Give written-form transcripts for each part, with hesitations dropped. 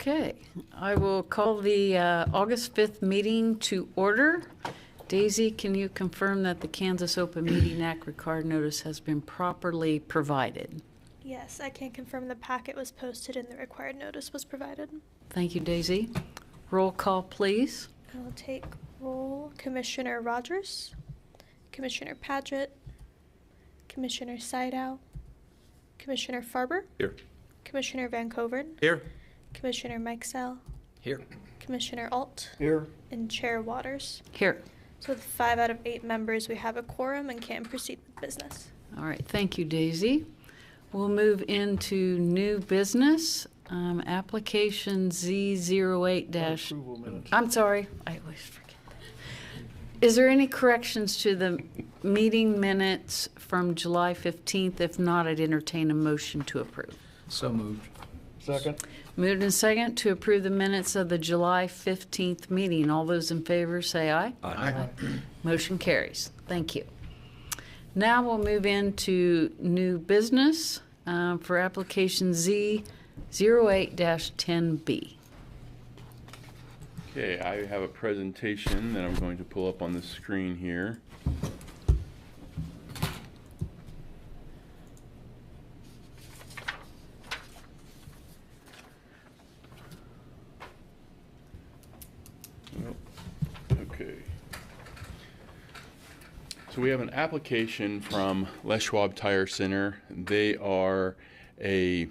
Okay, I will call the August 5th meeting to order. Daisy, can you confirm that the Kansas Open Meeting Act required notice has been properly provided? Yes, I can confirm the packet was posted and the required notice was provided. Thank you, Daisy. Roll call, please. I'll take roll. Commissioner Rogers, Commissioner Padgett, Commissioner Sydow, Commissioner Farber. Here. Commissioner Van Covern. Here. Commissioner Mikesell. Here. Commissioner Alt. Here. And Chair Waters. Here. So with 5 out of 8 members, we have a quorum and can proceed with business. All right, thank you, Daisy. We'll move into new business. Application Z08- I'm sorry, I always forget that. Is there any corrections to the meeting minutes from July 15th? If not, I'd entertain a motion to approve. So moved. Second. Moved and second to approve the minutes of the July 15th meeting. All those in favor say aye. Aye. Motion carries. Thank you. Now we'll move into new business for application Z08-10B. Okay, I have a presentation that I'm going to pull up on the screen here. Okay. So we have an application from Les Schwab Tire Center. They are a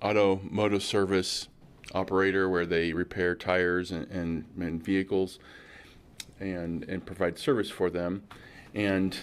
automotive service operator where they repair tires and vehicles and provide service for them. And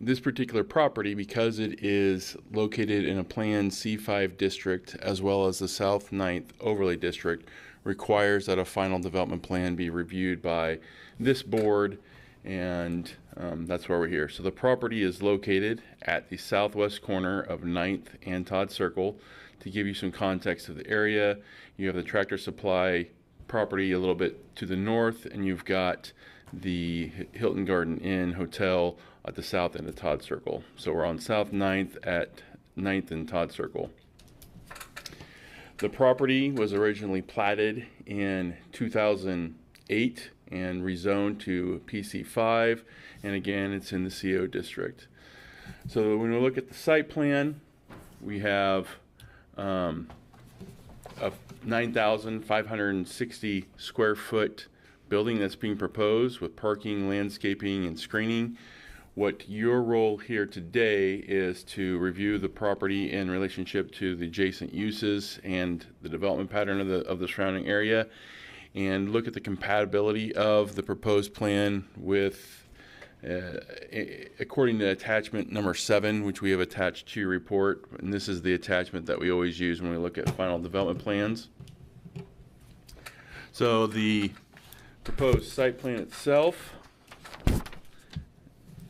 this particular property, because it is located in a planned C5 district as well as the South 9th Overlay District, requires that a final development plan be reviewed by this board, and that's why we're here. So the property is located at the southwest corner of 9th and Todd Circle. To give you some context of the area, you have the Tractor Supply property a little bit to the north, and you've got the Hilton Garden Inn Hotel at the south end of Todd Circle. So we're on South 9th at 9th and Todd Circle. The property was originally platted in 2008 and rezoned to PC5, and again, it's in the CO district. So when we look at the site plan, we have a 9,560 square foot building that's being proposed with parking, landscaping, and screening. What your role here today is to review the property in relationship to the adjacent uses and the development pattern of the surrounding area, and look at the compatibility of the proposed plan with, according to attachment number 7, which we have attached to your report. And this is the attachment that we always use when we look at final development plans. So the proposed site plan itself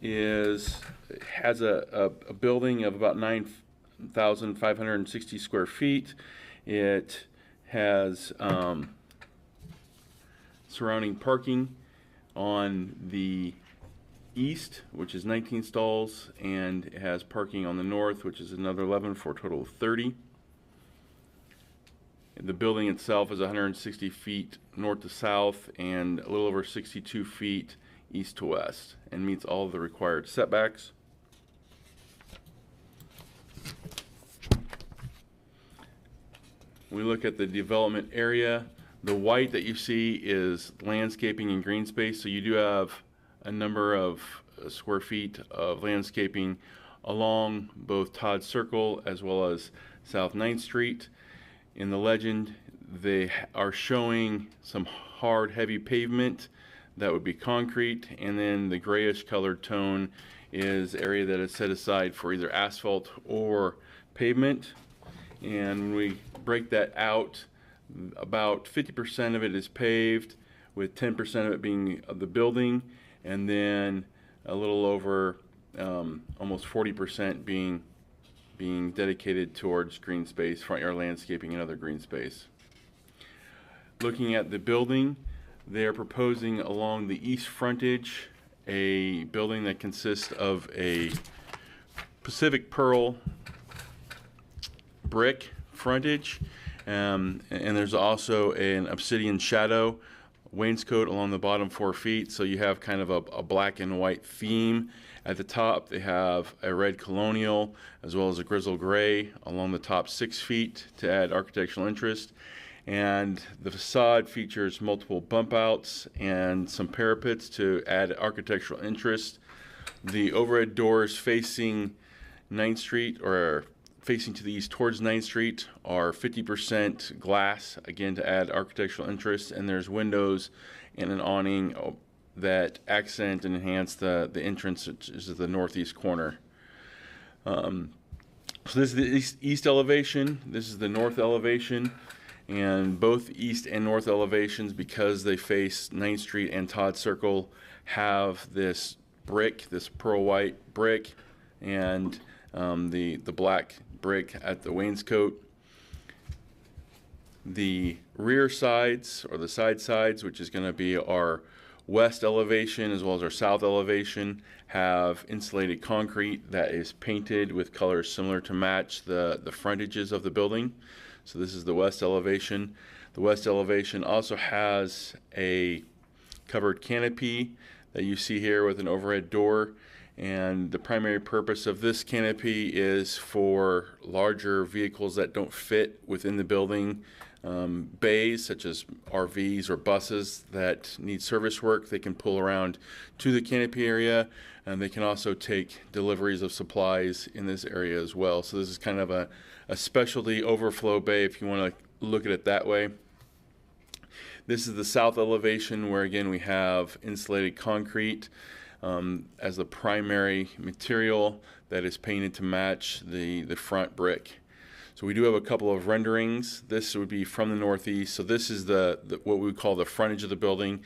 has a building of about 9,560 square feet. It has surrounding parking on the east, which is 19 stalls, and it has parking on the north, which is another 11 for a total of 30. The building itself is 160 feet north to south and a little over 62 feet east to west, and meets all of the required setbacks. We look at the development area. The white that you see is landscaping and green space, so you do have a number of square feet of landscaping along both Todd Circle as well as South 9th Street. In the legend, they are showing some hard, heavy pavement that would be concrete, and then the grayish colored tone is area that is set aside for either asphalt or pavement. And when we break that out, about 50% of it is paved, with 10% of it being the building, and then a little over almost 40% being dedicated towards green space, front yard landscaping, and other green space. Looking at the building, they're proposing along the east frontage a building that consists of a Pacific Pearl brick frontage, And there's also an obsidian shadow wainscot along the bottom 4 feet. So you have kind of a black and white theme. At the top, they have a red colonial as well as a grizzle gray along the top 6 feet to add architectural interest. And the facade features multiple bump outs and some parapets to add architectural interest. The overhead doors facing 9th Street, or facing to the east towards 9th Street, are 50% glass, again to add architectural interest. And there's windows and an awning that accent and enhance the entrance, which is the northeast corner. So this is the east elevation. This is the north elevation. And both east and north elevations, because they face 9th Street and Todd Circle, have this brick, this pearl white brick, and the black brick at the wainscot. The rear sides, or the side sides, which is going to be our west elevation as well as our south elevation, have insulated concrete that is painted with colors similar to match the frontages of the building. So this is the west elevation. The west elevation also has a covered canopy that you see here with an overhead door. And the primary purpose of this canopy is for larger vehicles that don't fit within the building. Bays such as RVs or buses that need service work, they can pull around to the canopy area, and they can also take deliveries of supplies in this area as well. So this is kind of a specialty overflow bay, if you want to look at it that way. This is the south elevation, where again we have insulated concrete as the primary material that is painted to match the front brick. So we do have a couple of renderings. This would be from the northeast. So this is the what we would call the frontage of the building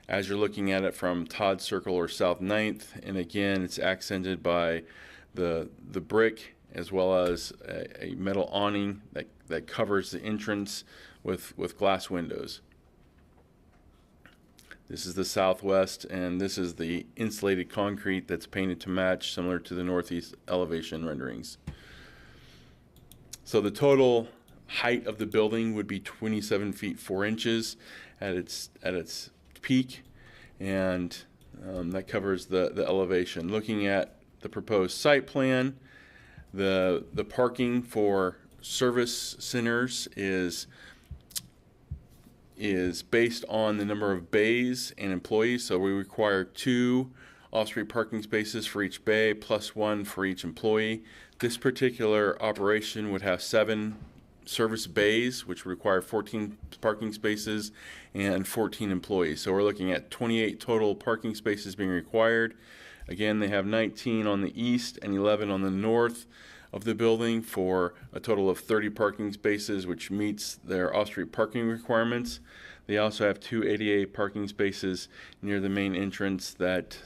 as you're looking at it from Todd Circle or South 9th. And again, it's accented by the brick as well as a metal awning that covers the entrance with glass windows. This is the southwest, and this is the insulated concrete that's painted to match, similar to the northeast elevation renderings. So the total height of the building would be 27 feet 4 inches at its peak, and that covers the elevation. Looking at the proposed site plan, the parking for service centers is based on the number of bays and employees. So we require 2 off-street parking spaces for each bay plus 1 for each employee. This particular operation would have 7 service bays, which require 14 parking spaces and 14 employees. So we're looking at 28 total parking spaces being required. Again, they have 19 on the east and 11 on the north of the building for a total of 30 parking spaces, which meets their off-street parking requirements. They also have 2 ADA parking spaces near the main entrance that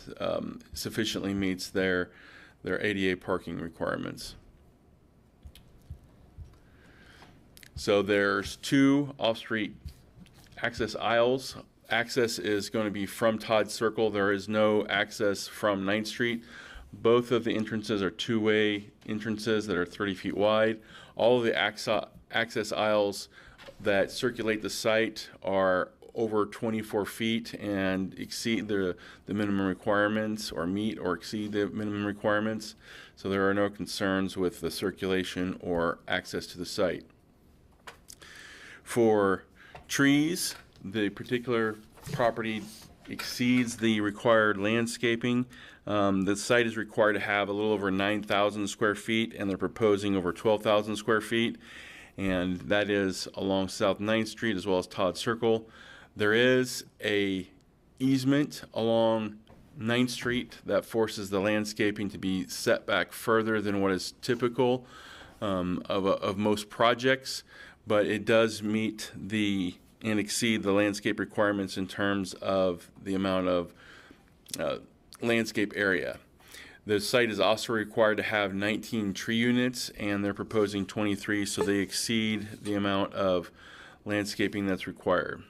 sufficiently meets their ADA parking requirements. So there's 2 off-street access aisles. Access is going to be from Todd Circle. There is no access from 9th Street. Both of the entrances are 2-way entrances that are 30 feet wide. All of the access aisles that circulate the site are over 24 feet and exceed the minimum requirements, or meet or exceed the minimum requirements. So there are no concerns with the circulation or access to the site. For trees, the particular property exceeds the required landscaping. The site is required to have a little over 9,000 square feet, and they're proposing over 12,000 square feet, and that is along South 9th Street as well as Todd Circle. There is a easement along 9th Street that forces the landscaping to be set back further than what is typical of most projects, but it does meet and exceed the landscape requirements in terms of the amount of landscape area. The site is also required to have 19 tree units, and they're proposing 23, so they exceed the amount of landscaping that's required.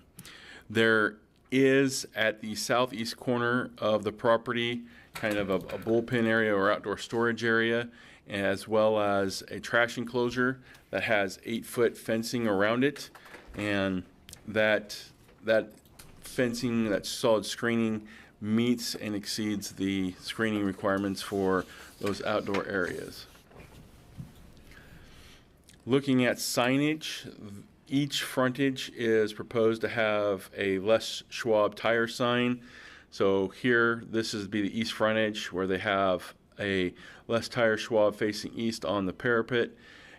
There is, at the southeast corner of the property, kind of a bullpen area or outdoor storage area, as well as a trash enclosure that has 8-foot fencing around it, and that fencing, that solid screening, meets and exceeds the screening requirements for those outdoor areas. Looking at signage, each frontage is proposed to have a Les Schwab tire sign. So here, this is be the east frontage where they have a Les Tire Schwab facing east on the parapet,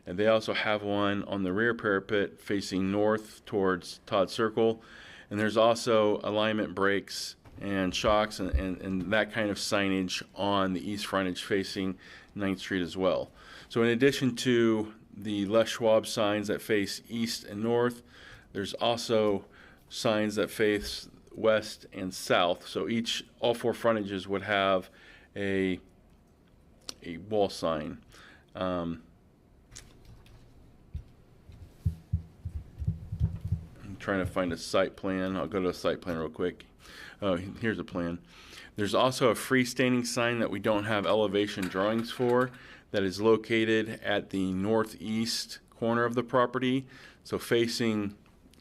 and they also have one on the rear parapet facing north towards Todd Circle. And there's also alignment brakes and shocks and that kind of signage on the east frontage facing 9th Street as well. So in addition to the Les Schwab signs that face east and north, there's also signs that face west and south. So all 4 frontages would have a wall sign. I'm trying to find a site plan. I'll go to a site plan real quick. Oh, here's a plan. There's also a freestanding sign that we don't have elevation drawings for that is located at the northeast corner of the property. So facing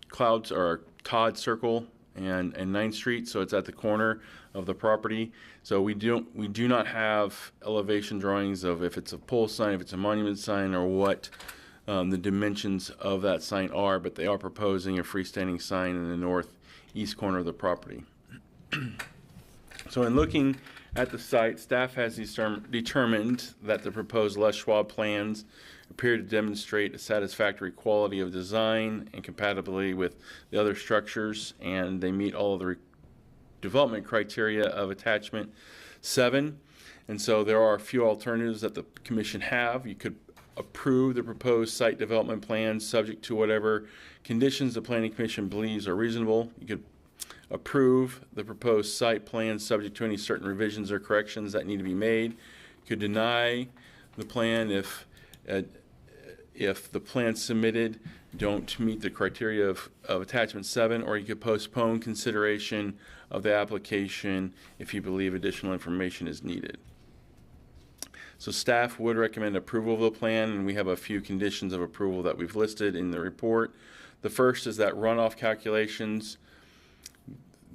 Clouds or Todd Circle and 9th Street, so it's at the corner of the property. So we do not have elevation drawings of if it's a pole sign, if it's a monument sign, or what the dimensions of that sign are, but they are proposing a freestanding sign in the northeast corner of the property. So in looking at the site, staff has determined that the proposed Les Schwab plans appear to demonstrate a satisfactory quality of design and compatibility with the other structures, and they meet all of the development criteria of attachment 7. And so there are a few alternatives that the commission have. You could approve the proposed site development plan subject to whatever conditions the planning commission believes are reasonable. You could approve the proposed site plan subject to any certain revisions or corrections that need to be made. You could deny the plan if the plans submitted don't meet the criteria of attachment 7, or you could postpone consideration of the application if you believe additional information is needed. So staff would recommend approval of the plan, and we have a few conditions of approval that we've listed in the report. The first is that runoff calculations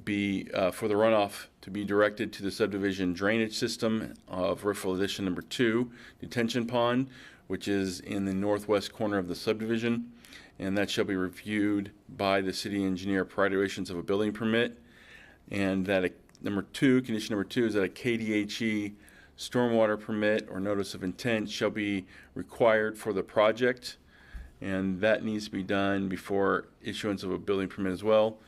for the runoff to be directed to the subdivision drainage system of Riffle Addition number 2 detention pond, which is in the northwest corner of the subdivision, and that shall be reviewed by the city engineer prior to issuance of a building permit. And that condition number two is that a KDHE stormwater permit or notice of intent shall be required for the project, and that needs to be done before issuance of a building permit as well.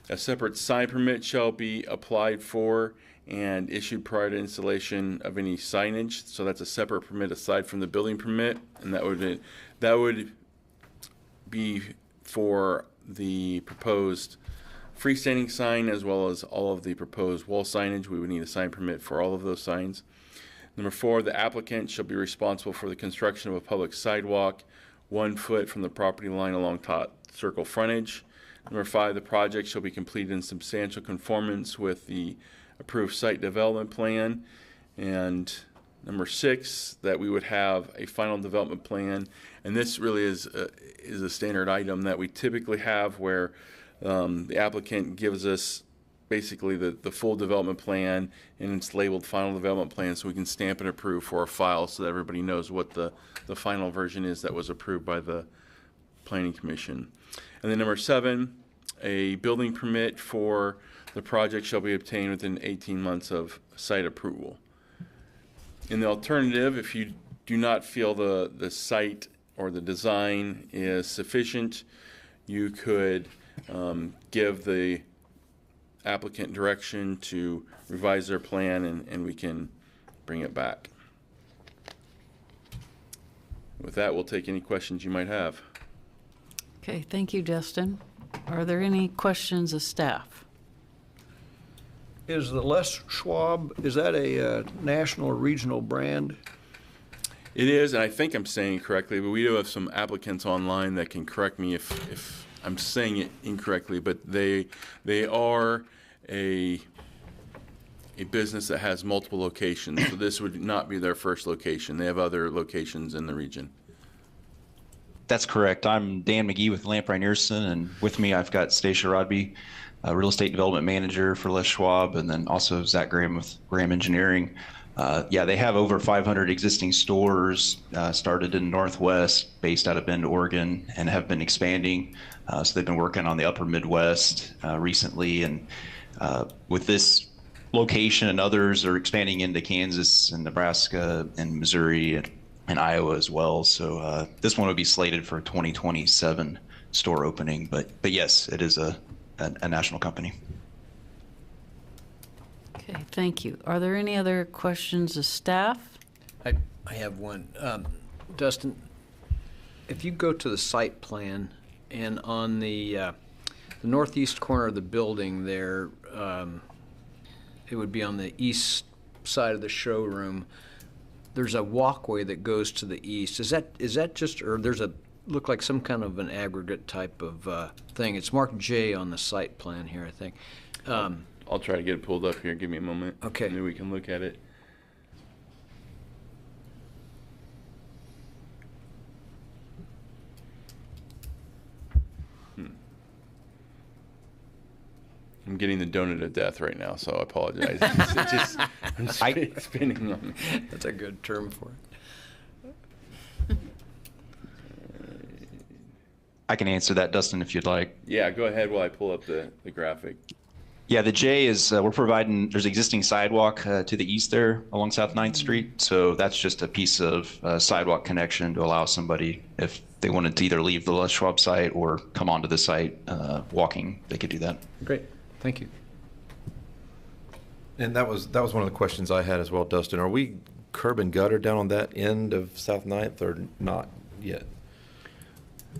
A separate sign permit shall be applied for and issued prior to installation of any signage. So that's a separate permit aside from the building permit, and that would be for the proposed freestanding sign as well as all of the proposed wall signage. We would need a sign permit for all of those signs. Number 4, the applicant shall be responsible for the construction of a public sidewalk 1 foot from the property line along Todd Circle frontage. Number 5, the project shall be completed in substantial conformance with the approved site development plan. And number 6, that we would have a final development plan. And this really is a standard item that we typically have where the applicant gives us basically the full development plan, and it's labeled final development plan, so we can stamp and approve for our file so that everybody knows what the final version is that was approved by the Planning Commission. And then number 7, a building permit for the project shall be obtained within 18 months of site approval. In the alternative, if you do not feel the site or the design is sufficient, you could give the applicant direction to revise their plan, and we can bring it back. With that, we'll take any questions you might have. Okay, thank you, Destin. Are there any questions of staff? Is the Les Schwab, is that a national or regional brand? It is, and I think I'm saying it correctly, but we do have some applicants online that can correct me if I'm saying it incorrectly, but they are a a business that has multiple locations. So this would not be their first location. They have other locations in the region. That's correct. I'm Dan McGee with Lamprey Nearson, and with me I've got Stacia Rodby, Real Estate Development Manager for Les Schwab, and then also Zach Graham with Graham Engineering. Yeah, they have over 500 existing stores, started in Northwest, based out of Bend, Oregon, and have been expanding. So they've been working on the upper Midwest recently, and with this location and others are expanding into Kansas and Nebraska and Missouri and Iowa as well. So this one would be slated for a 2027 store opening, but yes, it is a national company. Okay, thank you. Are there any other questions of staff? I have one. Dustin, if you go to the site plan and on the northeast corner of the building there, it would be on the east side of the showroom. There's a walkway that goes to the east. Is that just, or there's look like some kind of an aggregate type of thing? It's marked J on the site plan here, I think. I'll try to get it pulled up here. Give me a moment. Okay. And then we can look at it. I'm getting the donut of death right now, so I apologize. I'm spinning on me. That's a good term for it. I can answer that, Dustin, if you'd like. Yeah, go ahead while I pull up the graphic. Yeah, the J is, we're providing, there's existing sidewalk to the east there along South 9th Street. So that's just a piece of sidewalk connection to allow somebody, if they wanted to either leave the Les Schwab site or come onto the site walking, they could do that. Great. Thank you. And that was one of the questions I had as well, Dustin. Are we curb and gutter down on that end of South 9th or not yet?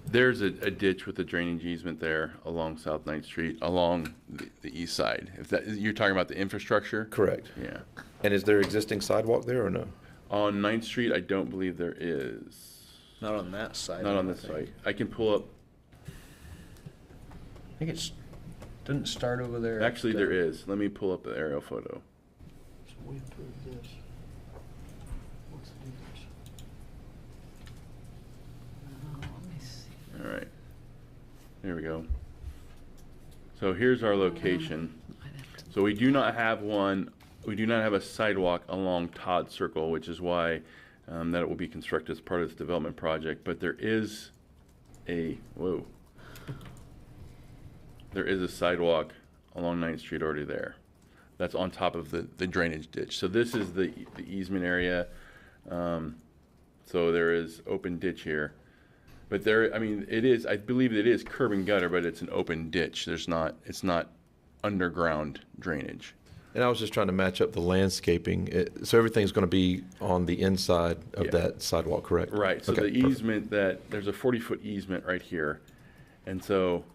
There's a ditch with a drainage easement there along South 9th Street, along the east side. If that you're talking about the infrastructure? Correct. Yeah. And is there existing sidewalk there or no? On 9th Street, I don't believe there is. Not on that side. Not on this site. I can pull up. I think it's, didn't start over there. Actually, there is. Let me pull up the aerial photo. So we approve this. What's the difference? Let me see. All right. There we go. So here's our location. I'd have to- So we do not have one. We do not have a sidewalk along Todd Circle, which is why that it will be constructed as part of this development project. But there is a there is a sidewalk along 9th Street already there. That's on top of the drainage ditch. So this is the easement area. So there is open ditch here. But there, I mean, it is, I believe it is curb and gutter, but it's an open ditch. It's not underground drainage. And I was just trying to match up the landscaping. So everything's going to be on the inside of that sidewalk, correct? Right. So Okay, the perfect. easement there's a 40-foot easement right here. And so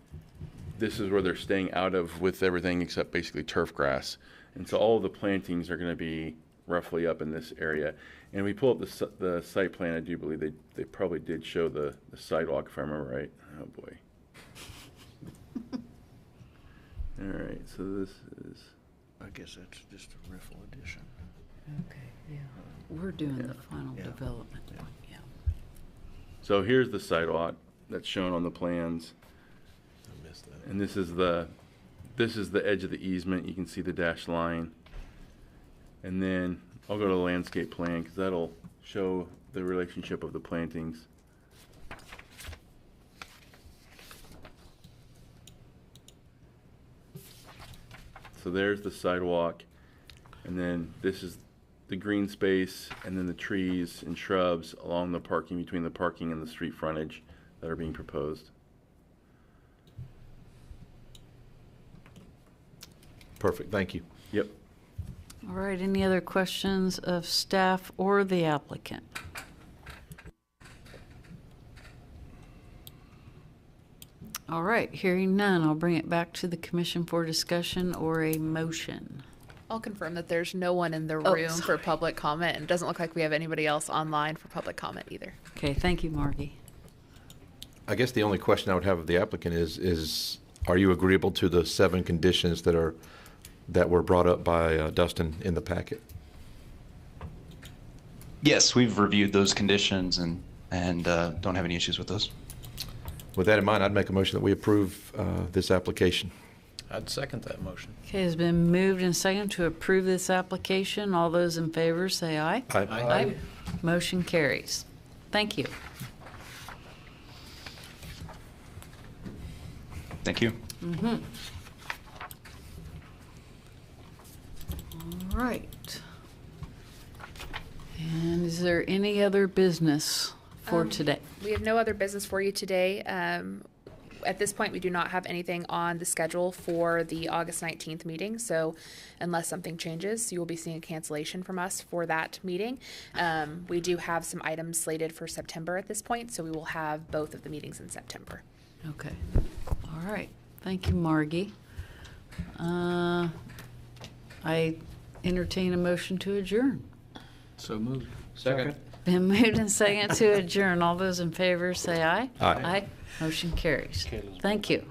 this is where they're staying out of with everything except basically turf grass. And so all of the plantings are going to be roughly up in this area. And we pull up the site plan. I do believe they probably did show the sidewalk, if I remember right. Oh, boy. All right. So this is... I guess that's just a riffle addition. Okay, yeah. We're doing the final Yeah. development one, yeah. So here's the sidewalk that's shown on the plans. I missed that. And this is the edge of the easement. You can see the dashed line. And then I'll go to the landscape plan because that'll show the relationship of the plantings. So there's the sidewalk, and then this is the green space, and then the trees and shrubs along the parking, between the parking and the street frontage that are being proposed. Perfect, thank you. Yep. All right, any other questions of staff or the applicant? All right, hearing none, I'll bring it back to the commission for discussion or a motion. I'll confirm that there's no one in the Oh, room for sorry. public comment, and it doesn't look like we have anybody else online for public comment either. Okay, thank you, Margie. I guess the only question I would have of the applicant is are you agreeable to the 7 conditions that are that were brought up by Dustin in the packet? Yes, we've reviewed those conditions and don't have any issues with those. With that in mind, I'd make a motion that we approve this application. I'd second that motion. Okay, it's been moved and seconded to approve this application. All those in favor say aye. Aye. Motion carries. Thank you. Thank you. All right. And is there any other business for today? We have no other business for you today. At this point, we do not have anything on the schedule for the August 19th meeting. So unless something changes, you will be seeing a cancellation from us for that meeting. We do have some items slated for September at this point, so we will have both of the meetings in September. Okay. All right. Thank you, Margie. I entertain a motion to adjourn. So moved. Second. Been moved and seconded to adjourn. All those in favor say aye. Aye. Motion carries. Thank you.